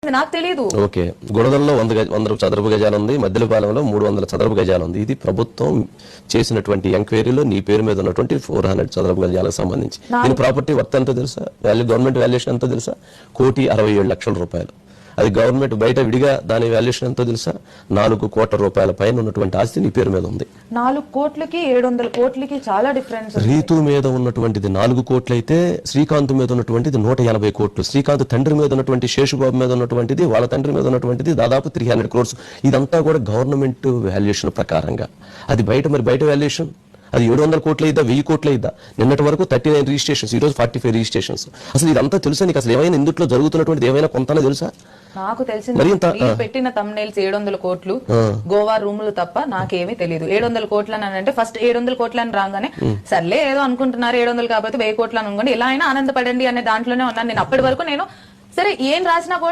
నాకు తెలియదు. ఓకే, గుడదల్లో 100 చదరపు గజాలు ఉంది, మధ్యలపాలెంలో 300 చదరపు గజాలు ఉంది. ఇది ప్రభుత్వం చేసినటువంటి ఎంక్వైరీలో నీ పేరు మీద ఉన్నటువంటి 400 చదరపు గజాలకు సంబంధించి దీని ప్రాపర్టీ వర్త్ ఎంతో తెలుసా? గవర్నమెంట్ వాల్యుయేషన్ ఎంతో తెలుసా? 1,67,00,000 రూపాయలు. అది గవర్నమెంట్ బయట విడిగా దాని వాల్యుయేషన్ ఎంతో తెలుసా? 4 కోట్ల రూపాయల పైన ఉన్నటువంటి ఆస్తి నీ పేరు మీద ఉంది. 4 కోట్లకి 700 కోట్లకి చాలా డిఫరెన్స్. రీతు మీద ఉన్నటువంటిది 4 కోట్లు అయితే శ్రీకాంత్ మీద ఉన్నటువంటిది 180 కోట్లు. శ్రీకాంత్ తండ్రి మీద ఉన్నటువంటి శేషుబాబు మీద ఉన్నటువంటిది, వాళ్ళ తండ్రి మీద ఉన్నటువంటిది దాదాపు 300 crores. ఇదంతా కూడా గవర్నమెంట్ వాల్యుయేషన్ ప్రకారంగా. అది బయట వాల్యుయేషన్ అది 700 కోట్లు అయిద్దా, 1000 కోట్లు అయిద్దా? నిన్నటి వరకు 39 రిజిస్ట్రేషన్స్, ఈ రోజు 45 రిజిస్ట్రేషన్స్. అసలు ఇదంతా తెలుసా నీకు? అసలు ఏమైనా ఇందులో జరుగుతున్నటువంటిది ఏమైనా కొంతనే తెలుసా? నాకు తెలిసింది పెట్టిన తమ్నైల్స్ 700 కోట్లు గోవా రూములు తప్ప నాకేమీ తెలియదు. 700 కోట్లు అని అంటే ఫస్ట్ 700 కోట్లు అని రాగానే సర్లే ఏదో అనుకుంటున్నారు, 700 కాబట్టి 1000 కోట్లు అని అనుకోండి, ఎలా అయినా ఆనందపడండి అనే దాంట్లోనే ఉన్నాను నేను. అప్పటి వరకు నేను సరే ఏం రాసినా కూడా